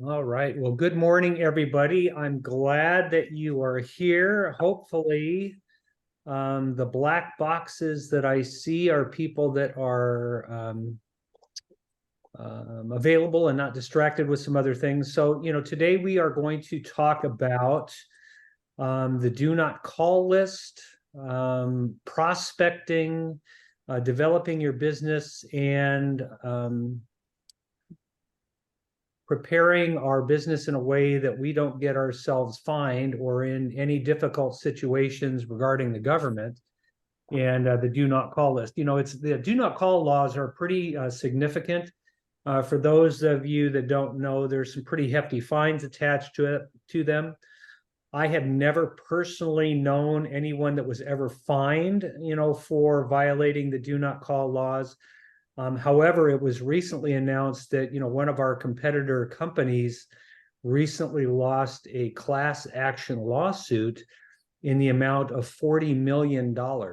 All right. Well, good morning, everybody. I'm glad that you are here. Hopefully, the black boxes that I see are people that are available and not distracted with some other things. So, today we are going to talk about the do not call list, prospecting, developing your business, and preparing our business in a way that we don't get ourselves fined or in any difficult situations regarding the government and the do not call list. It's the do not call laws are pretty significant. For those of you that don't know, there's some pretty hefty fines attached to them. I have never personally known anyone that was ever fined, for violating the do not call laws. However, it was recently announced that one of our competitor companies recently lost a class action lawsuit in the amount of $40 million. Whoa.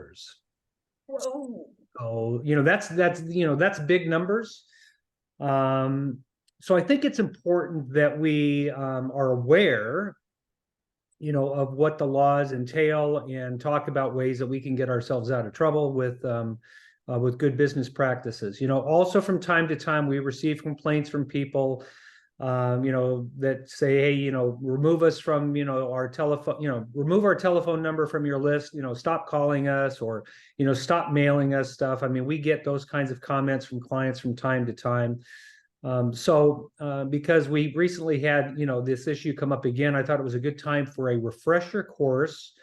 So that's big numbers. So I think it's important that we are aware, of what the laws entail and talk about ways that we can get ourselves out of trouble with good business practices. Also from time to time, we receive complaints from people, that say, hey, remove us from, our telephone, remove our telephone number from your list, stop calling us or, stop mailing us stuff. I mean, we get those kinds of comments from clients from time to time. Because we recently had, this issue come up again, I thought it was a good time for a refresher course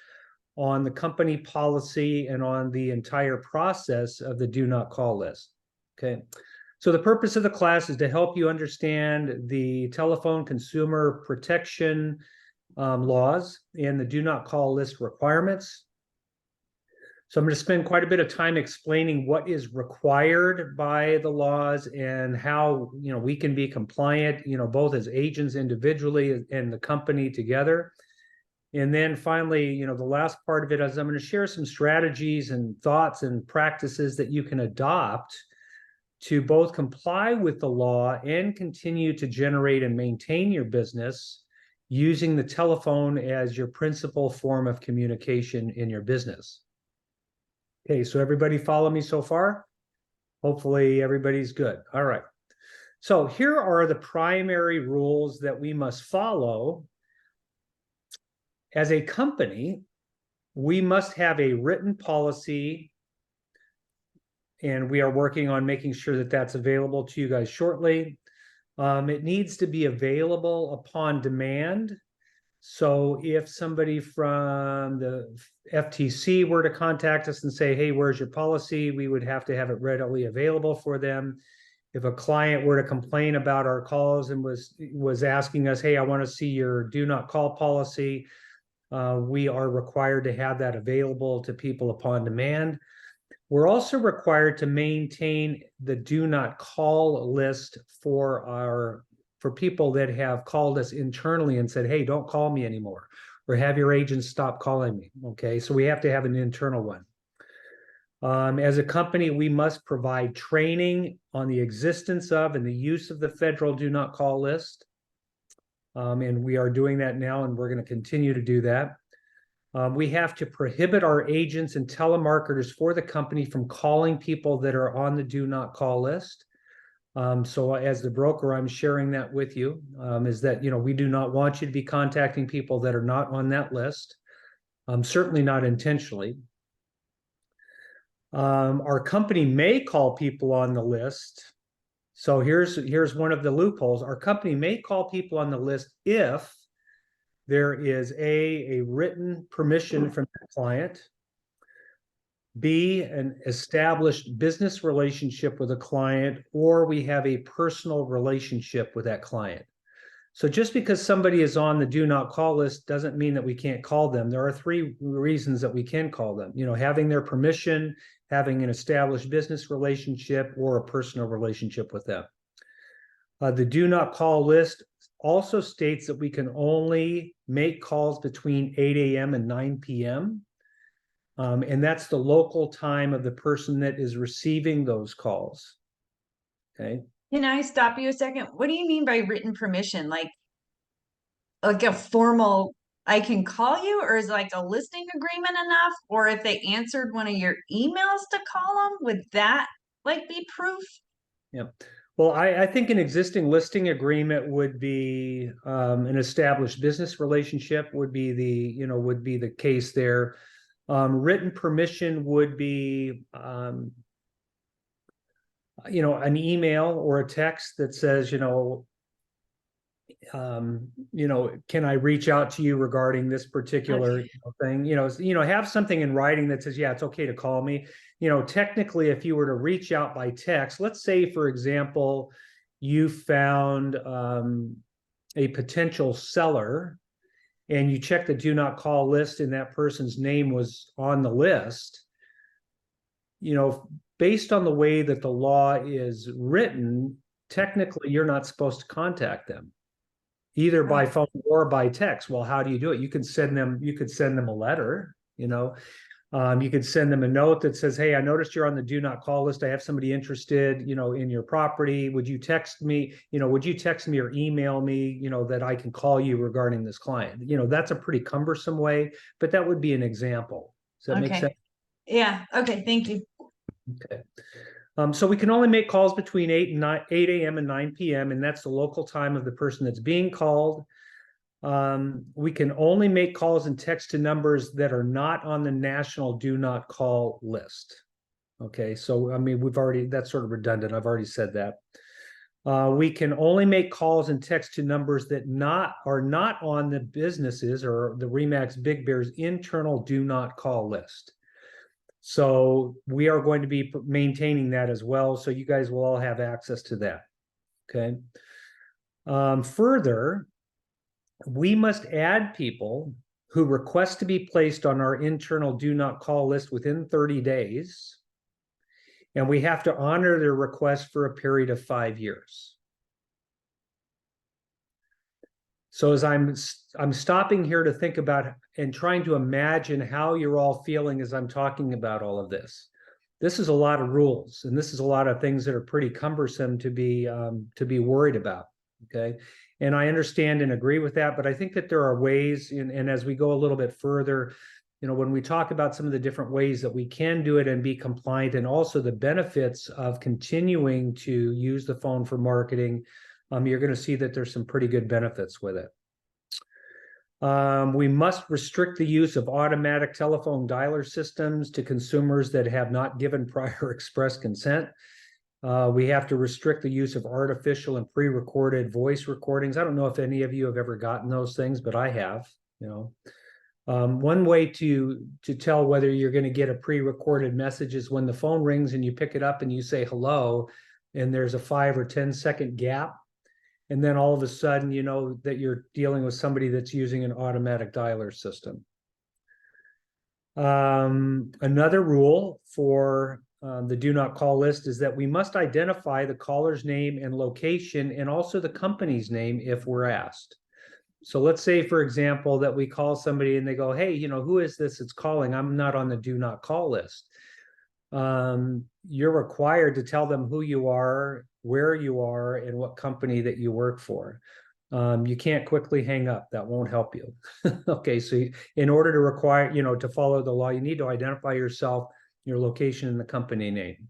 on the company policy and on the entire process of the do not call list. Okay. So the purpose of the class is to help you understand the telephone consumer protection laws and the do not call list requirements. So I'm going to spend quite a bit of time explaining what is required by the laws and how, we can be compliant, both as agents individually and the company together. And then finally, the last part of it is I'm going to share some strategies and thoughts and practices that you can adopt to both comply with the law and continue to generate and maintain your business using the telephone as your principal form of communication in your business. Okay, so everybody follow me so far? Hopefully everybody's good. All right. So here are the primary rules that we must follow. As a company, we must have a written policy, and we are working on making sure that that's available to you guys shortly. It needs to be available upon demand. So if somebody from the FTC were to contact us and say, hey, where's your policy? We would have to have it readily available for them. If a client were to complain about our calls and was asking us, hey, I want to see your do not call policy, we are required to have that available to people upon demand. We're also required to maintain the do not call list for people that have called us internally and said, hey, don't call me anymore, or have your agents stop calling me. Okay, so we have to have an internal one. As a company, we must provide training on the existence of and the use of the federal do not call list. And we are doing that now, and we're going to continue to do that. We have to prohibit our agents and telemarketers for the company from calling people that are on the do not call list. So as the broker, I'm sharing that with you, is that, we do not want you to be contacting people that are not on that list, certainly not intentionally. Our company may call people on the list. So here's one of the loopholes. Our company may call people on the list if there is a written permission from the client, B, an established business relationship with a client, or we have a personal relationship with that client. So just because somebody is on the do not call list doesn't mean that we can't call them. There are three reasons that we can call them, having their permission, having an established business relationship, or a personal relationship with them. The do not call list also states that we can only make calls between 8 a.m. and 9 p.m. And that's the local time of the person that is receiving those calls. Okay. Can I stop you a second? What do you mean by written permission? Like a formal, I can call you, or is like a listing agreement enough? Or if they answered one of your emails to call them, would that like be proof? Yeah. Well, I think an existing listing agreement would be an established business relationship would be would be the case there. Written permission would be an email or a text that says, can I reach out to you regarding this particular Okay. thing? Have something in writing that says, yeah, it's okay to call me. Technically, if you were to reach out by text, let's say, for example, you found a potential seller and you check the do not call list and that person's name was on the list, based on the way that the law is written, technically you're not supposed to contact them either by phone or by text. Well, how do you do it? You could send them a letter, you could send them a note that says, hey, I noticed you're on the do not call list. I have somebody interested, in your property. Would you text me, or email me, that I can call you regarding this client? That's a pretty cumbersome way, but that would be an example. Does that make Okay. sense? Yeah. Okay. Thank you. Okay. So we can only make calls between 8 a.m. and 9 p.m., and that's the local time of the person that's being called. We can only make calls and text to numbers that are not on the national do not call list. Okay, so I mean, that's sort of redundant. I've already said that. We can only make calls and text to numbers that are not on the businesses or the RE/MAX Big Bear's internal do not call list. So we are going to be maintaining that as well. So you guys will all have access to that. Okay. Further, we must add people who request to be placed on our internal do not call list within 30 days. And we have to honor their request for a period of 5 years. So as I'm stopping here to think about and trying to imagine how you're all feeling as I'm talking about all of this. This is a lot of rules, and this is a lot of things that are pretty cumbersome to be worried about. Okay, and I understand and agree with that, but I think that there are ways, and as we go a little bit further, when we talk about some of the different ways that we can do it and be compliant, and also the benefits of continuing to use the phone for marketing, you're going to see that there's some pretty good benefits with it. We must restrict the use of automatic telephone dialer systems to consumers that have not given prior express consent. We have to restrict the use of artificial and pre-recorded voice recordings. I don't know if any of you have ever gotten those things, but I have. One way to tell whether you're going to get a pre-recorded message is when the phone rings and you pick it up and you say hello, and there's a 5 or 10 second gap. And then all of a sudden, you know that you're dealing with somebody that's using an automatic dialer system. Another rule for the do not call list is that we must identify the caller's name and location and also the company's name if we're asked. So let's say, for example, that we call somebody and they go, hey, who is this that's calling? I'm not on the do not call list. You're required to tell them who you are, where you are, and what company that you work for. You can't quickly hang up. That won't help you. Okay, so in order to require, to follow the law, you need to identify yourself, your location, and the company name.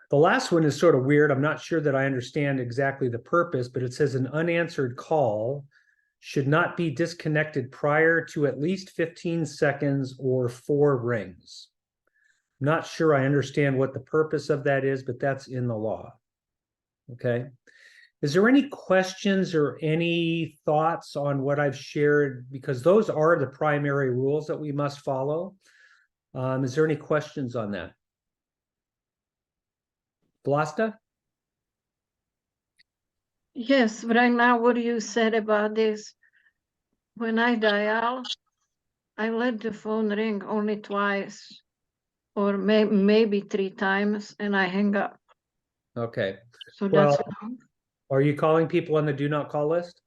The last one is sort of weird. I'm not sure that I understand exactly the purpose, but it says an unanswered call should not be disconnected prior to at least 15 seconds or 4 rings. I'm not sure I understand what the purpose of that is, but that's in the law. Okay. Is there any questions or any thoughts on what I've shared? Because those are the primary rules that we must follow. Is there any questions on that? Vlasta? Yes, right now what you said about this, when I dial, I let the phone ring only twice or maybe 3 times and I hang up. Okay. So Well, that's are you calling people on the do not call list?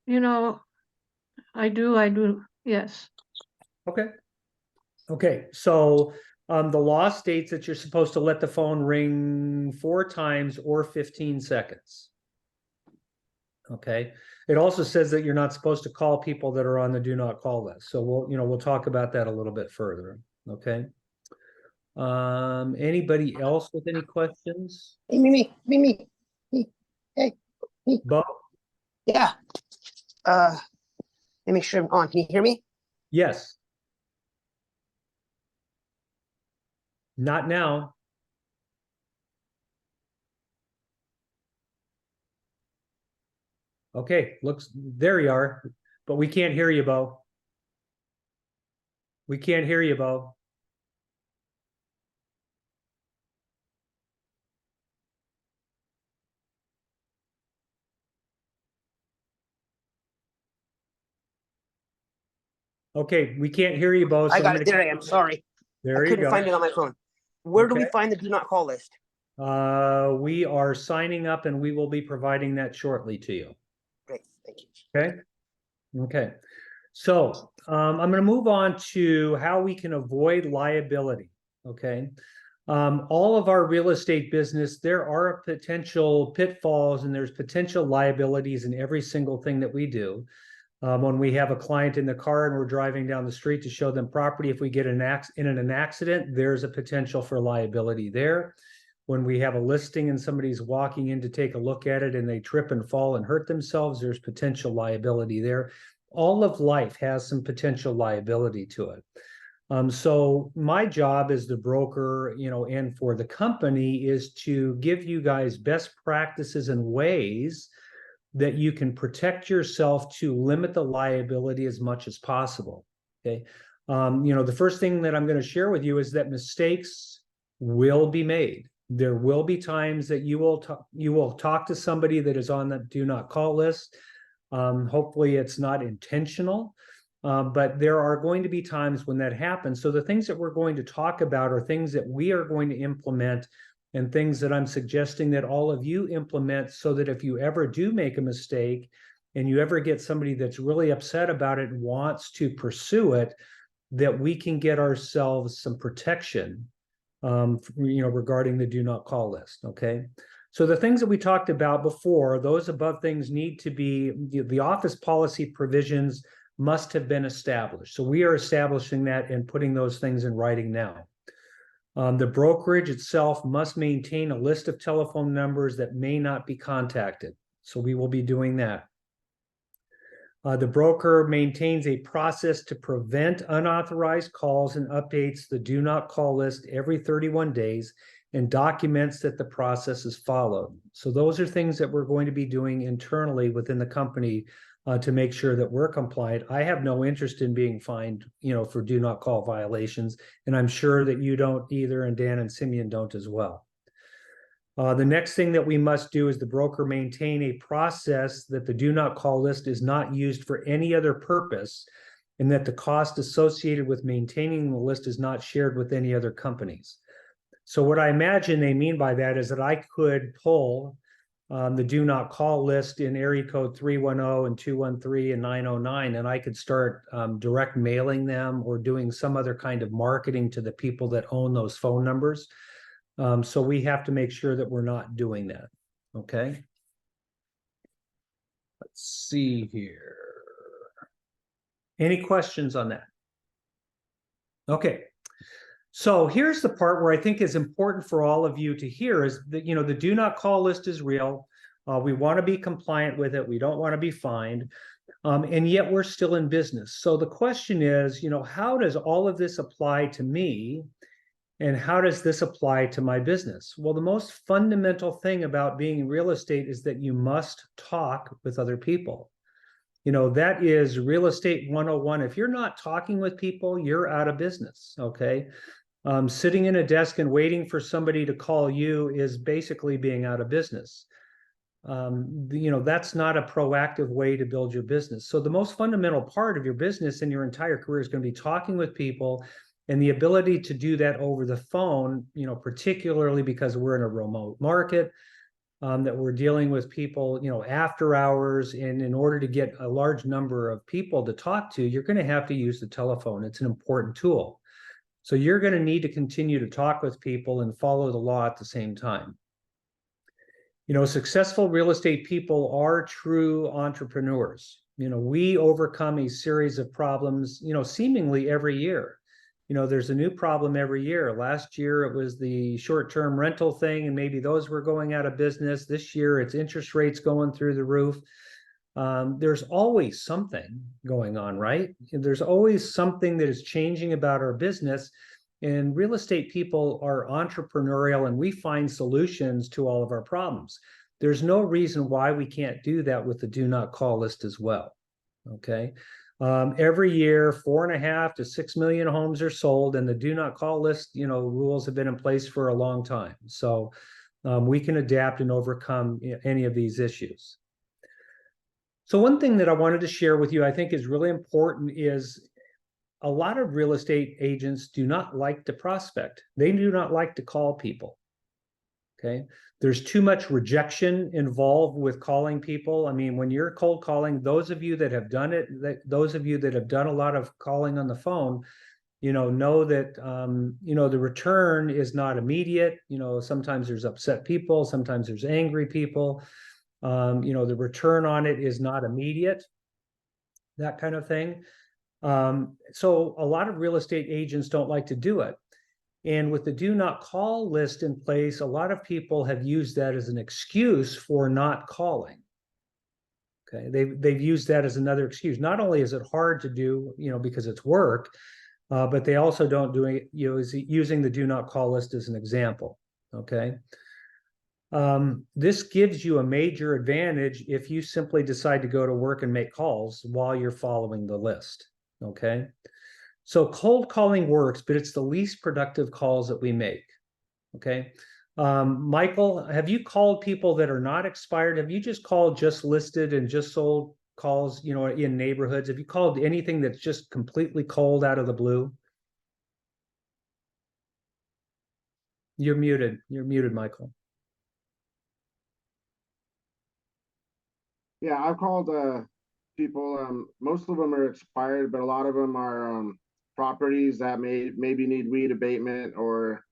I do, yes. Okay. Okay. So The law states that you're supposed to let the phone ring 4 times or 15 seconds. Okay. It also says that you're not supposed to call people that are on the do not call list. So we'll talk about that a little bit further. Okay. Anybody else with any questions? Hey, Mimi, hey, Bo? yeah. Let me make sure I'm on. Can you hear me? Yes. Not now. Okay, there you are, but we can't hear you, Bo. We can't hear you, Bo. Okay, we can't hear you, Bo. So I got it. There I am. Sorry. There I you couldn't go. find it on my phone. Where do we Okay. find the do not call list? We are signing up and we will be providing that shortly to you. Great. Thank you. Okay. Okay. So I'm going to move on to how we can avoid liability. Okay. All of our real estate business, there are potential pitfalls and there's potential liabilities in every single thing that we do. When we have a client in the car and we're driving down the street to show them property, if we get in an accident, there's a potential for liability there. When we have a listing and somebody's walking in to take a look at it and they trip and fall and hurt themselves, there's potential liability there. All of life has some potential liability to it. So my job as the broker, and for the company is to give you guys best practices and ways that you can protect yourself to limit the liability as much as possible. Okay. The first thing that I'm going to share with you is that mistakes will be made. There will be times that you will talk to somebody that is on the do not call list. Hopefully it's not intentional, but there are going to be times when that happens. So the things that we're going to talk about are things that we are going to implement and things that I'm suggesting that all of you implement so that if you ever do make a mistake and you ever get somebody that's really upset about it and wants to pursue it, that we can get ourselves some protection, regarding the do not call list. Okay. So the things that we talked about before, those above things need to be, the office policy provisions must have been established. So we are establishing that and putting those things in writing now. The brokerage itself must maintain a list of telephone numbers that may not be contacted. So we will be doing that. The broker maintains a process to prevent unauthorized calls and updates the do not call list every 31 days and documents that the process is followed. So those are things that we're going to be doing internally within the company to make sure that we're compliant. I have no interest in being fined, for do not call violations. And I'm sure that you don't either, and Dan and Simeon don't as well. The next thing that we must do is the broker maintain a process that the do not call list is not used for any other purpose, and that the cost associated with maintaining the list is not shared with any other companies. So what I imagine they mean by that is that I could pull the do not call list in area code 310 and 213 and 909, and I could start direct mailing them or doing some other kind of marketing to the people that own those phone numbers. So we have to make sure that we're not doing that. Okay. Let's see here. Any questions on that? Okay. So here's the part where I think is important for all of you to hear is that, the do not call list is real. We want to be compliant with it. We don't want to be fined. And yet we're still in business. So the question is, how does all of this apply to me? And how does this apply to my business? Well, the most fundamental thing about being in real estate is that you must talk with other people. That is real estate 101. If you're not talking with people, you're out of business. Okay. Sitting in a desk and waiting for somebody to call you is basically being out of business. That's not a proactive way to build your business. So the most fundamental part of your business and your entire career is going to be talking with people, and the ability to do that over the phone, particularly because we're in a remote market, that we're dealing with people, after hours. And in order to get a large number of people to talk to, you're going to have to use the telephone. It's an important tool. So you're going to need to continue to talk with people and follow the law at the same time. You know, successful real estate people are true entrepreneurs. You know, we overcome a series of problems, you know, seemingly every year. You know, there's a new problem every year. Last year, it was the short-term rental thing, and maybe those were going out of business. This year, it's interest rates going through the roof. There's always something going on, right? There's always something that is changing about our business. And real estate people are entrepreneurial, and we find solutions to all of our problems. There's no reason why we can't do that with the do not call list as well. Okay. Every year, 4.5 to 6 million homes are sold, and the do not call list, you know, rules have been in place for a long time. So we can adapt and overcome any of these issues. So one thing that I wanted to share with you, I think is really important, is a lot of real estate agents do not like to prospect. They do not like to call people. Okay. There's too much rejection involved with calling people. I mean, when you're cold calling, those of you that have done it, those of you that have done a lot of calling on the phone, you know that, you know, the return is not immediate. You know, sometimes there's upset people, sometimes there's angry people. You know, the return on it is not immediate, that kind of thing. So a lot of real estate agents don't like to do it. And with the do not call list in place, a lot of people have used that as an excuse for not calling. Okay, they've used that as another excuse. Not only is it hard to do, you know, because it's work, but they also don't do it, you know, is using the do not call list as an example. Okay. This gives you a major advantage if you simply decide to go to work and make calls while you're following the list. Okay. So cold calling works, but it's the least productive calls that we make. Okay. Michael, have you called people that are not expired? Have you just called just listed and just sold calls, you know, in neighborhoods? Have you called anything that's just completely cold out of the blue? You're muted. You're muted, Michael. Yeah, I've called people. Most of them are expired, but a lot of them are properties that maybe need weed abatement or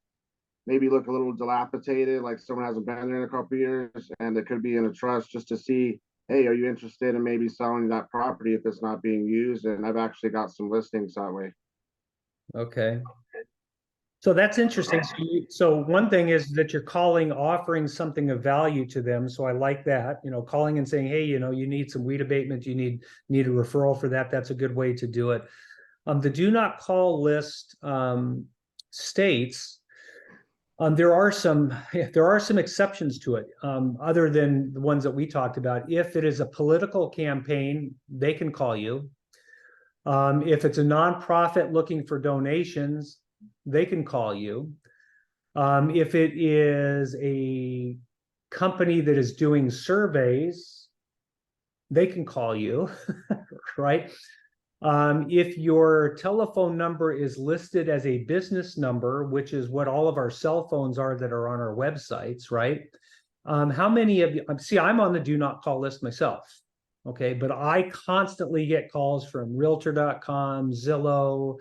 maybe look a little dilapidated, like someone hasn't been there in a couple of years, and it could be in a trust, just to see, hey, are you interested in maybe selling that property if it's not being used? And I've actually got some listings that way. Okay. So that's interesting. So one thing is that you're calling, offering something of value to them. So I like that, you know, calling and saying, hey, you know, you need some weed abatement, you need a referral for that. That's a good way to do it. The do not call list states there are some exceptions to it, other than the ones that we talked about. If it is a political campaign, they can call you. If it's a nonprofit looking for donations, they can call you. If it is a company that is doing surveys, they can call you, right? If your telephone number is listed as a business number, which is what all of our cell phones are that are on our websites, right? How many of you, see, I'm on the do not call list myself, okay? But I constantly get calls from Realtor.com, Zillow,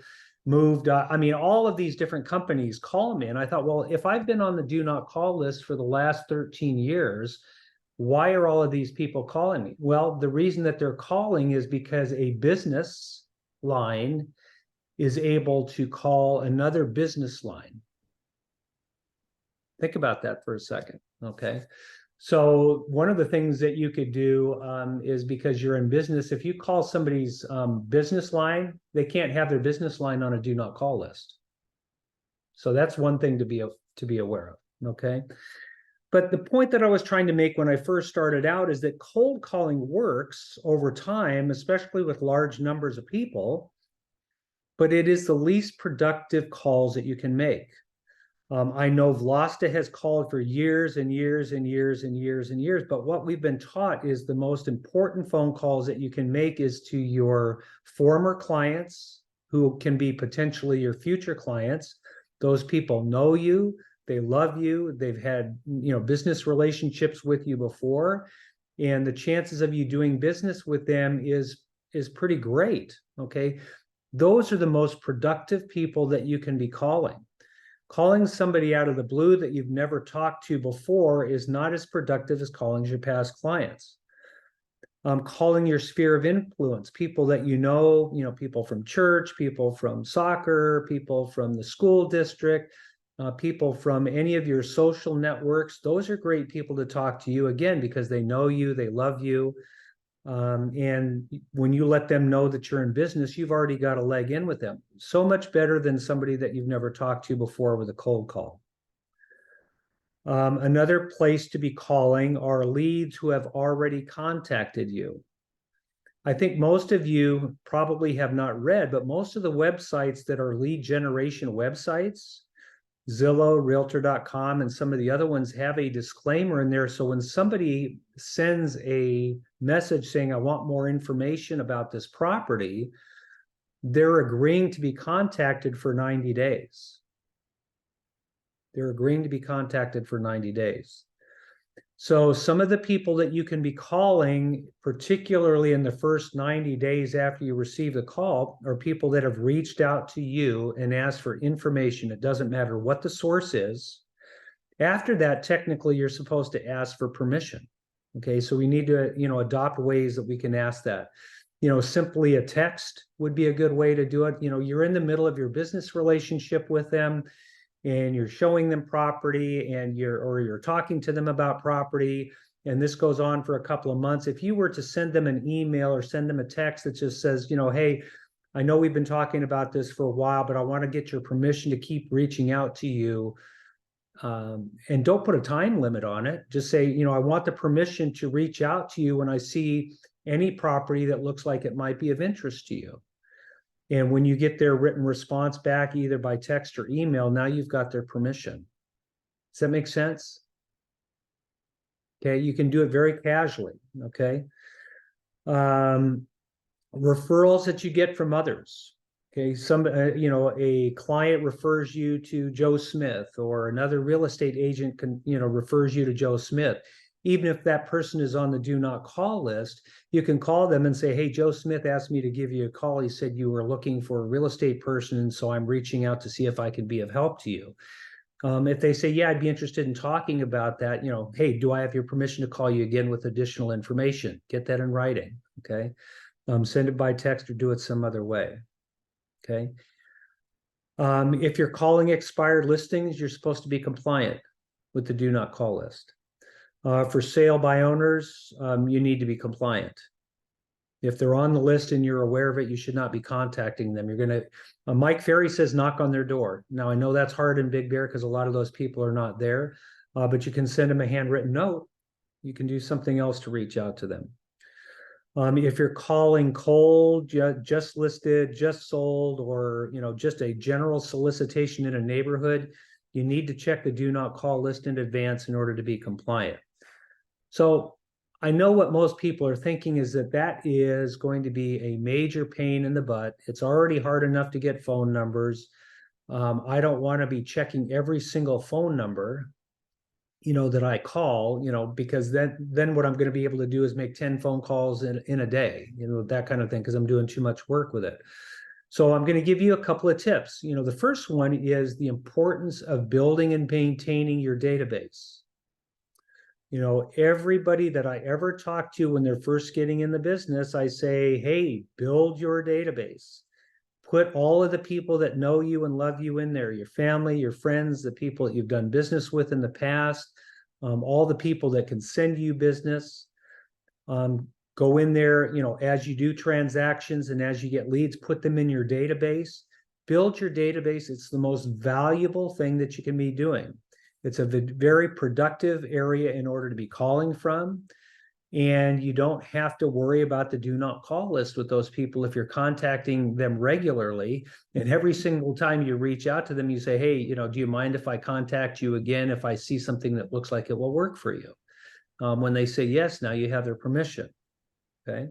Move. I mean, all of these different companies call me. And I thought, well, if I've been on the do not call list for the last 13 years, why are all of these people calling me? Well, the reason that they're calling is because a business line is able to call another business line. Think about that for a second, okay? So one of the things that you could do is, because you're in business, if you call somebody's business line, they can't have their business line on a do not call list. So that's one thing to be aware of, okay? But the point that I was trying to make when I first started out is that cold calling works over time, especially with large numbers of people, but it is the least productive calls that you can make. I know Vlasta has called for years and years and years and years and years, but what we've been taught is the most important phone calls that you can make is to your former clients, who can be potentially your future clients. Those people know you. They love you. They've had, you know, business relationships with you before, and the chances of you doing business with them is pretty great. Okay. those are the most productive people that you can be calling. Calling somebody out of the blue that you've never talked to before is not as productive as calling your past clients. Calling your sphere of influence, people that you know, people from church, people from soccer, people from the school district, people from any of your social networks. Those are great people to talk to you, again, because they know you, they love you. And when you let them know that you're in business, you've already got a leg in with them. So much better than somebody that you've never talked to before with a cold call. Another place to be calling are leads who have already contacted you. I think most of you probably have not read, but most of the websites that are lead generation websites, Zillow, Realtor.com, and some of the other ones have a disclaimer in there. So when somebody sends a message saying, I want more information about this property, they're agreeing to be contacted for 90 days. They're agreeing to be contacted for 90 days. So some of the people that you can be calling, particularly in the first 90 days after you receive the call, are people that have reached out to you and asked for information. It doesn't matter what the source is. After that, technically, you're supposed to ask for permission. Okay, so we need to, adopt ways that we can ask that. Simply a text would be a good way to do it. You're in the middle of your business relationship with them, and you're showing them property, and you're talking to them about property, and this goes on for a couple of months. If you were to send them an email or send them a text that just says, hey, I know we've been talking about this for a while, but I want to get your permission to keep reaching out to you. And don't put a time limit on it. Just say, I want the permission to reach out to you when I see any property that looks like it might be of interest to you. And when you get their written response back, either by text or email, now you've got their permission. Does that make sense? Okay, you can do it very casually, okay? Referrals that you get from others. Okay, a client refers you to Joe Smith, or another real estate agent refers you to Joe Smith. Even if that person is on the do not call list, you can call them and say, hey, Joe Smith asked me to give you a call. He said you were looking for a real estate person, and so I'm reaching out to see if I can be of help to you. If they say, yeah, I'd be interested in talking about that, hey, do I have your permission to call you again with additional information? Get that in writing, okay? Send it by text or do it some other way, okay? If you're calling expired listings, you're supposed to be compliant with the do not call list. For sale by owners, you need to be compliant. If they're on the list and you're aware of it, you should not be contacting them. You're going to, Mike Ferry says, knock on their door. Now, I know that's hard in Big Bear because a lot of those people are not there, but you can send them a handwritten note. You can do something else to reach out to them. If you're calling cold, just listed, just sold, or, just a general solicitation in a neighborhood, you need to check the do not call list in advance in order to be compliant. So I know what most people are thinking is that is going to be a major pain in the butt. It's already hard enough to get phone numbers. I don't want to be checking every single phone number, that I call, because then what I'm going to be able to do is make 10 phone calls in a day, that kind of thing, because I'm doing too much work with it. So I'm going to give you a couple of tips. The first one is the importance of building and maintaining your database. Everybody that I ever talk to when they're first getting in the business, I say, hey, build your database. Put all of the people that know you and love you in there, your family, your friends, the people that you've done business with in the past, all the people that can send you business. Go in there, as you do transactions and as you get leads, put them in your database. Build your database. It's the most valuable thing that you can be doing. It's a very productive area in order to be calling from. And you don't have to worry about the do not call list with those people if you're contacting them regularly. And every single time you reach out to them, you say, hey, do you mind if I contact you again if I see something that looks like it will work for you? When they say yes, now you have their permission. Okay.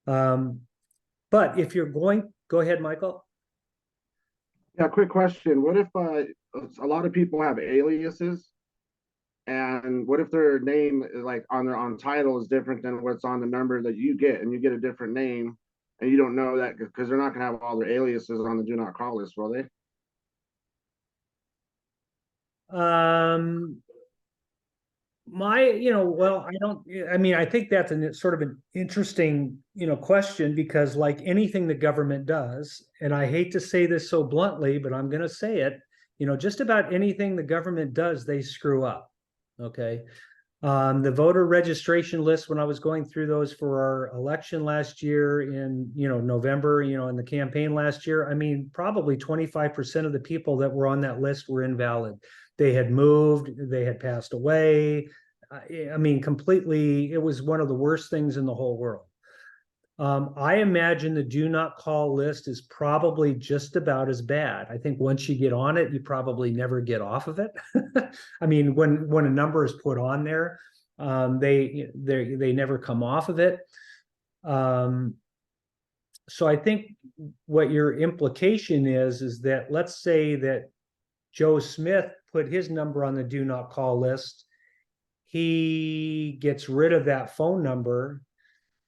But if you're go ahead, Michael. Yeah, quick question. What if a lot of people have aliases? And what if their name, like on title, is different than what's on the number that you get, and you get a different name, And you don't know that because they're not gonna have all their aliases on the do not call list, will they? Well, I mean, I think that's sort of an interesting, question, because like anything the government does, and I hate to say this so bluntly, but I'm going to say it, just about anything the government does, they screw up. Okay. The voter registration list, when I was going through those for our election last year in, November, in the campaign last year, I mean, probably 25% of the people that were on that list were invalid. They had moved, they had passed away. I mean, completely, it was one of the worst things in the whole world. I imagine the do not call list is probably just about as bad. I think once you get on it, you probably never get off of it. I mean, when a number is put on there, they never come off of it. So I think what your implication is that, let's say that Joe Smith put his number on the do not call list. He gets rid of that phone number.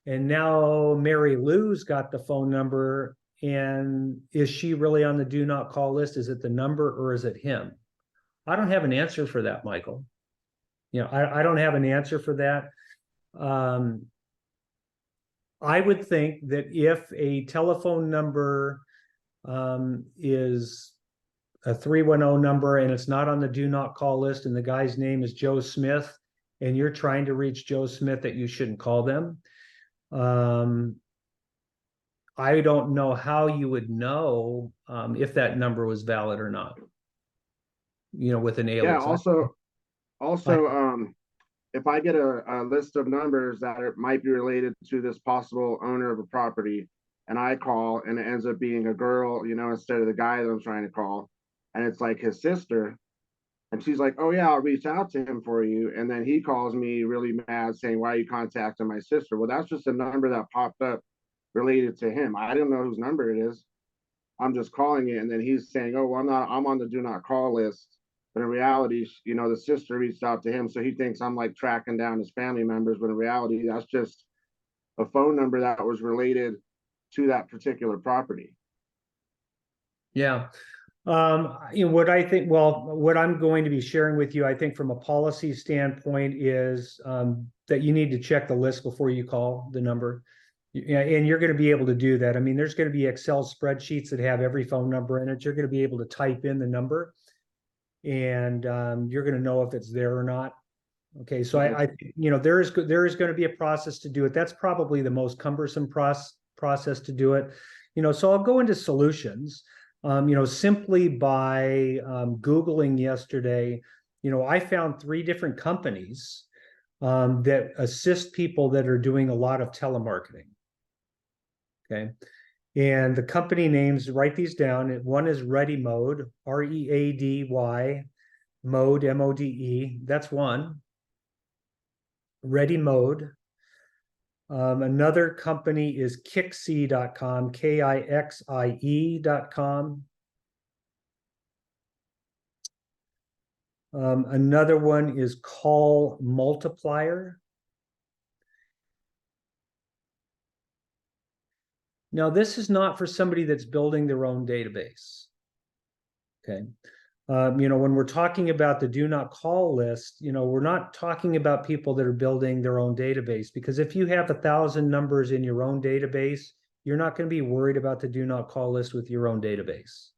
And now Mary Lou's got the phone number, and is she really on the do not call list? Is it the number or is it him? I don't have an answer for that, Michael. I don't have an answer for that. I would think that if a telephone number is a 310 number and it's not on the do not call list and the guy's name is Joe Smith and you're trying to reach Joe Smith, that you shouldn't call them. I don't know how you would know if that number was valid or not, with an alias. Yeah, also, if I get a list of numbers that might be related to this possible owner of a property, and I call and it ends up being a girl, instead of the guy that I'm trying to call, and it's like his sister, and she's like, oh yeah, I'll reach out to him for you. And then he calls me really mad saying, why are you contacting my sister? Well, that's just a number that popped up related to him. I don't know whose number it is. I'm just calling it. And then he's saying, oh, well, I'm on the do not call list. But in reality, the sister reached out to him. So he thinks I'm like tracking down his family members. But in reality, that's just a phone number that was related to that particular property. Yeah. What I think, what I'm going to be sharing with you, I think from a policy standpoint is that you need to check the list before you call the number. And you're going to be able to do that. I mean, there's going to be Excel spreadsheets that have every phone number in it. You're going to be able to type in the number and you're going to know if it's there or not. Okay. So I there is going to be a process to do it. That's probably the most cumbersome process to do it. So I'll go into solutions. Simply by Googling yesterday, I found 3 different companies that assist people that are doing a lot of telemarketing. Okay. And the company names, write these down. One is Ready Mode, READY, Mode, MODE. That's one. Ready Mode. Another company is Kixie.com, KIXIE.com. Another one is Call Multiplier. Now, this is not for somebody that's building their own database. Okay. When we're talking about the do not call list, we're not talking about people that are building their own database, because if you have 1,000 numbers in your own database, you're not going to be worried about the do not call list with your own database.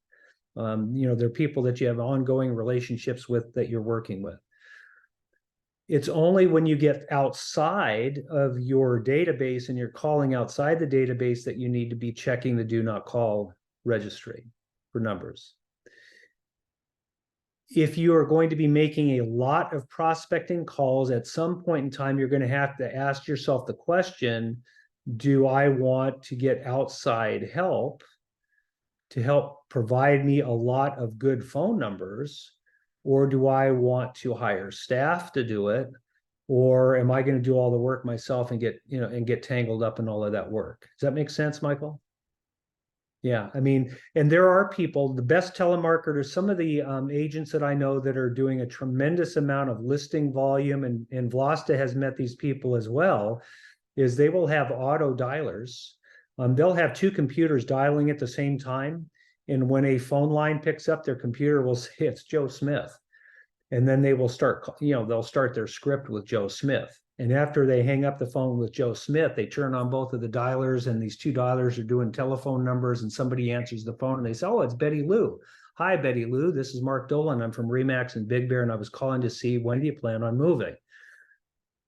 They're people that you have ongoing relationships with that you're working with. It's only when you get outside of your database and you're calling outside the database that you need to be checking the do not call registry for numbers. If you are going to be making a lot of prospecting calls, at some point in time, you're going to have to ask yourself the question, do I want to get outside help to help provide me a lot of good phone numbers? Or do I want to hire staff to do it? Or am I going to do all the work myself and get tangled up in all of that work? Does that make sense, Michael? Yeah, I mean, and there are people, the best telemarketers, some of the agents that I know that are doing a tremendous amount of listing volume, and Vlasta has met these people as well, is they will have auto dialers They'll have two computers dialing at the same time. And when a phone line picks up, their computer will say it's Joe Smith. And then they will start, they'll start their script with Joe Smith. And after they hang up the phone with Joe Smith, they turn on both of the dialers, and these two dialers are doing telephone numbers, and somebody answers the phone and they say, oh, it's Betty Lou. Hi, Betty Lou. This is Mark Dolan. I'm from Remax and Big Bear, and I was calling to see, when do you plan on moving?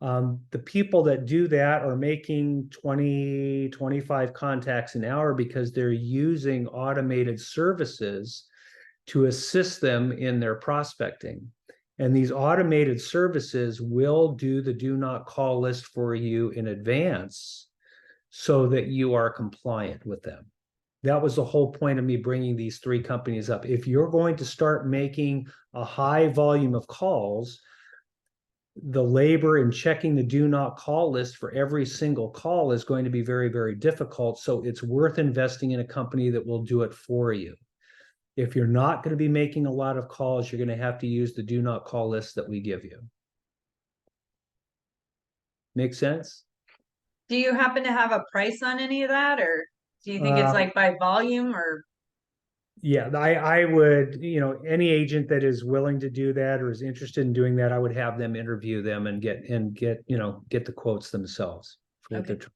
The people that do that are making 20, 25 contacts an hour because they're using automated services to assist them in their prospecting. And these automated services will do the do not call list for you in advance so that you are compliant with them. That was the whole point of me bringing these three companies up. If you're going to start making a high volume of calls, the labor in checking the do not call list for every single call is going to be very, very difficult. So it's worth investing in a company that will do it for you. If you're not going to be making a lot of calls, you're going to have to use the do not call list that we give you. Make sense? Do you happen to have a price on any of that, or do you think it's like by volume, or? Yeah, I would, any agent that is willing to do that or is interested in doing that, I would have them interview them and get the quotes themselves for what Okay.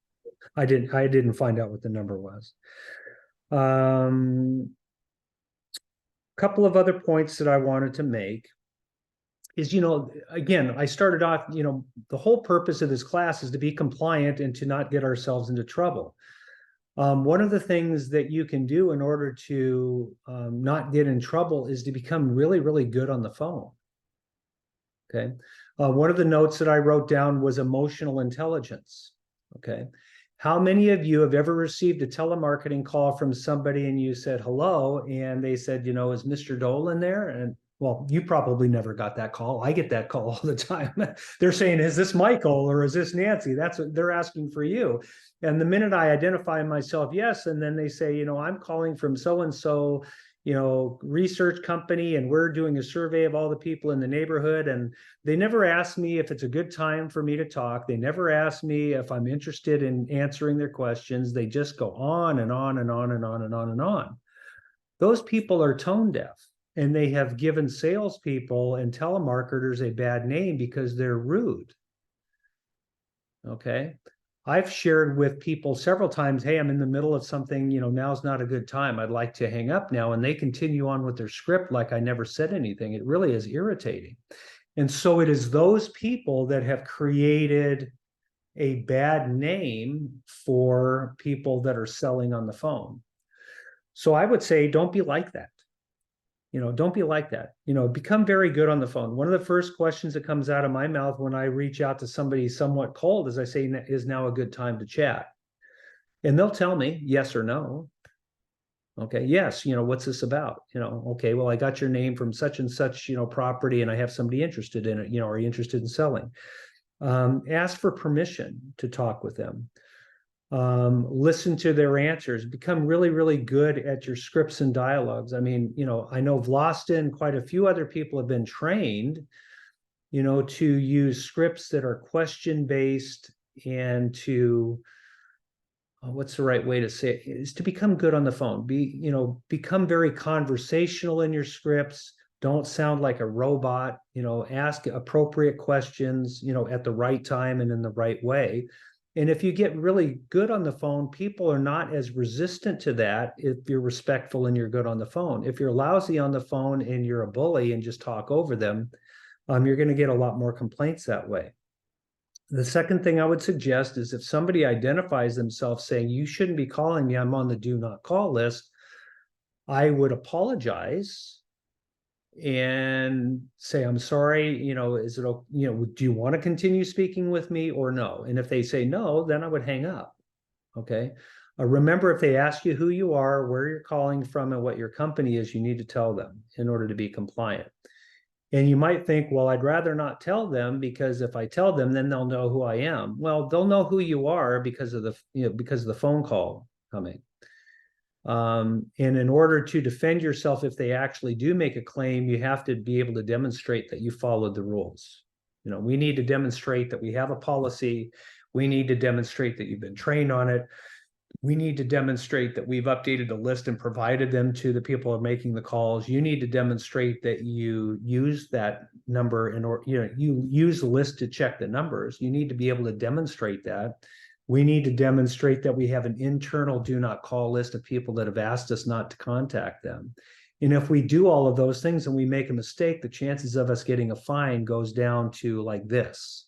I didn't find out what the number was. Couple of other points that I wanted to make is, again, I started off, the whole purpose of this class is to be compliant and to not get ourselves into trouble. One of the things that you can do in order to not get in trouble is to become really, really good on the phone. Okay. One of the notes that I wrote down was emotional intelligence. Okay. How many of you have ever received a telemarketing call from somebody and you said hello, and they said, is Mr. Dolan there? And well, you probably never got that call. I get that call all the time. They're saying, is this Michael or is this Nancy? That's what they're asking for you. And the minute I identify myself, yes, and then they say, I'm calling from so-and-so, research company, and we're doing a survey of all the people in the neighborhood. And they never ask me if it's a good time for me to talk. They never ask me if I'm interested in answering their questions. They just go on and on and on and on and on and on. Those people are tone deaf, and they have given salespeople and telemarketers a bad name because they're rude. Okay. I've shared with people several times, hey, I'm in the middle of something, now's not a good time. I'd like to hang up now. And they continue on with their script like I never said anything. It really is irritating. And so it is those people that have created a bad name for people that are selling on the phone. So I would say, don't be like that. Don't be like that. Become very good on the phone. One of the first questions that comes out of my mouth when I reach out to somebody somewhat cold is I say, is now a good time to chat? And they'll tell me yes or no. Okay, yes, what's this about? Okay, well, I got your name from such and such, property, and I have somebody interested in it. Are you interested in selling? Ask for permission to talk with them. Listen to their answers, become really, really good at your scripts and dialogues. I mean, I know Vlasta and quite a few other people have been trained, to use scripts that are question-based and to, what's the right way to say it, is to become good on the phone. Become very conversational in your scripts. Don't sound like a robot, ask appropriate questions, at the right time and in the right way. And if you get really good on the phone, people are not as resistant to that if you're respectful and you're good on the phone. If you're lousy on the phone and you're a bully and just talk over them, you're going to get a lot more complaints that way. The second thing I would suggest is if somebody identifies themselves saying, you shouldn't be calling me, I'm on the do not call list, I would apologize and say, I'm sorry, is it, do you want to continue speaking with me or no? And if they say no, then I would hang up. Okay. Remember, if they ask you who you are, where you're calling from, and what your company is, you need to tell them in order to be compliant. And you might think, well, I'd rather not tell them, because if I tell them, then they'll know who I am. Well, they'll know who you are because of the phone call coming. And in order to defend yourself, if they actually do make a claim, you have to be able to demonstrate that you followed the rules. We need to demonstrate that we have a policy. We need to demonstrate that you've been trained on it. We need to demonstrate that we've updated the list and provided them to the people who are making the calls. You need to demonstrate that you use that number you use the list to check the numbers. You need to be able to demonstrate that. We need to demonstrate that we have an internal do not call list of people that have asked us not to contact them. And if we do all of those things and we make a mistake, the chances of us getting a fine goes down to like this.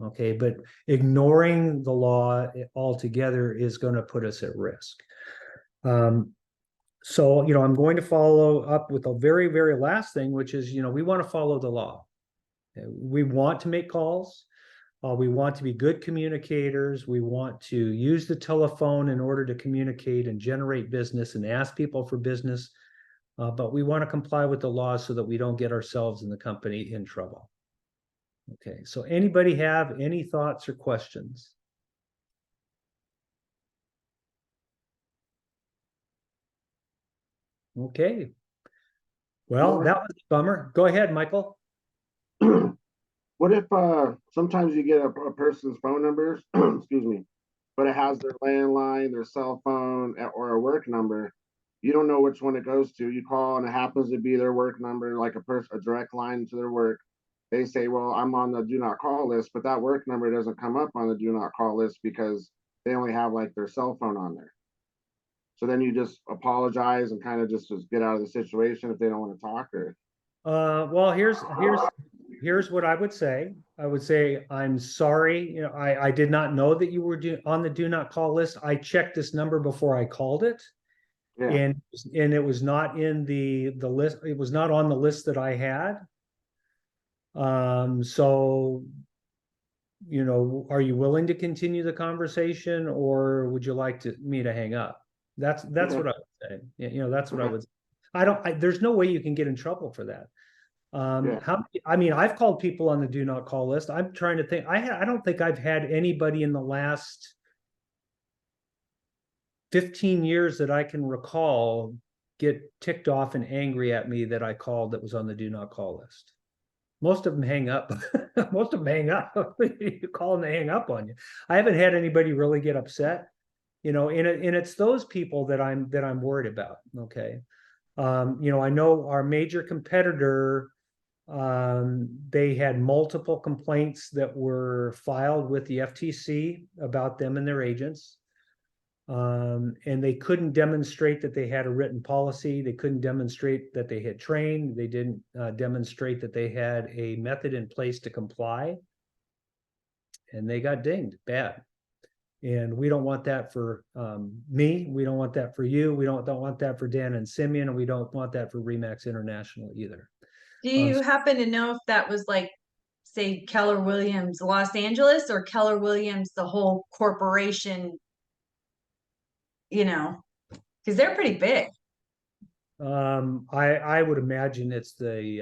Okay, but ignoring the law altogether is going to put us at risk. So, I'm going to follow up with the very, very last thing, which is, we want to follow the law. We want to make calls. We want to be good communicators. We want to use the telephone in order to communicate and generate business and ask people for business. But we want to comply with the law so that we don't get ourselves and the company in trouble. Okay, so anybody have any thoughts or questions? Okay. Well, that was a bummer. Go ahead, Michael. What if sometimes you get a person's phone numbers, excuse me, but it has their landline, their cell phone, or a work number. You don't know which one it goes to. You call and it happens to be their work number, like a direct line to their work. They say, well, I'm on the do not call list, but that work number doesn't come up on the do not call list because they only have like their cell phone on there. So then you just apologize and kind of just get out of the situation if they don't want to talk. Or well, here's what I would say. I would say, I'm sorry. I did not know that you were on the do not call list. I checked this number before I called it. yeah, And it was not in the list. It was not on the list that I had. So, are you willing to continue the conversation, or would you like me to hang up? That's Okay. what I would say. That's what I would. There's no way you can get in trouble for that. Yeah. I've called people on the do not call list. I'm trying to think. I don't think I've had anybody in the last 15 years that I can recall get ticked off and angry at me that I called that was on the do not call list. Most of them hang up. Most of them hang up. You call and they hang up on you. I haven't had anybody really get upset, and it's those people that I'm worried about. Okay. I know our major competitor, they had multiple complaints that were filed with the FTC about them and their agents. And they couldn't demonstrate that they had a written policy. They couldn't demonstrate that they had trained. They didn't demonstrate that they had a method in place to comply. And they got dinged bad. And we don't want that for me. We don't want that for you. We don't want that for Dan and Simeon. And we don't want that for RE/MAX International either. Do you happen to know if that was like, say, Keller Williams Los Angeles or Keller Williams the whole corporation? Because they're pretty big. I would imagine it's the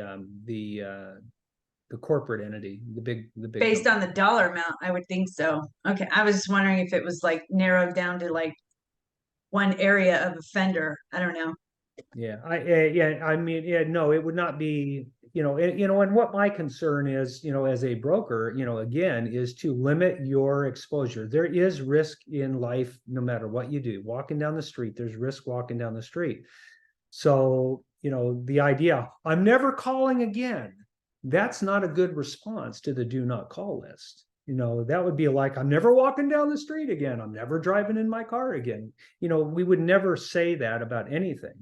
corporate entity, the big Based on the dollar amount, I would think so. Okay, I was just wondering if it was like narrowed down to like one area of offender. I don't know. Yeah, no, it would not be, and what my concern is, as a broker, again, is to limit your exposure. There is risk in life, no matter what you do. Walking down the street, there's risk walking down the street. So, the idea, I'm never calling again, that's not a good response to the do not call list. That would be like, I'm never walking down the street again. I'm never driving in my car again. We would never say that about anything.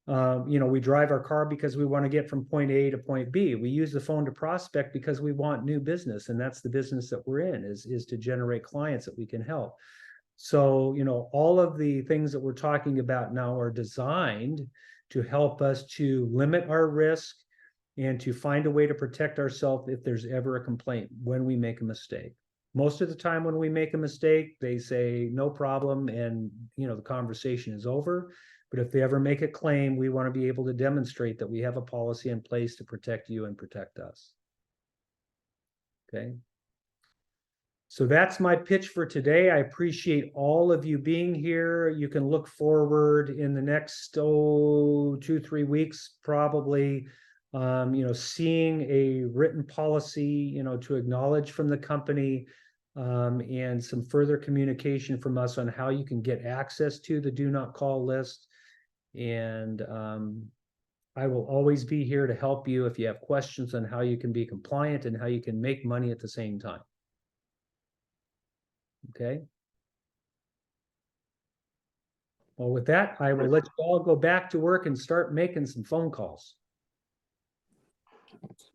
We drive our car because we want to get from point A to point B. We use the phone to prospect because we want new business. And that's the business that we're in, is to generate clients that we can help. So, all of the things that we're talking about now are designed to help us to limit our risk and to find a way to protect ourselves if there's ever a complaint when we make a mistake. Most of the time when we make a mistake, they say no problem and the conversation is over. But if they ever make a claim, we want to be able to demonstrate that we have a policy in place to protect you and protect us. Okay. So that's my pitch for today. I appreciate all of you being here. You can look forward in the next 2-3 weeks, probably, seeing a written policy, to acknowledge from the company and some further communication from us on how you can get access to the do not call list. And I will always be here to help you if you have questions on how you can be compliant and how you can make money at the same time. Okay. Well, with that, I will let you all go back to work and start making some phone calls.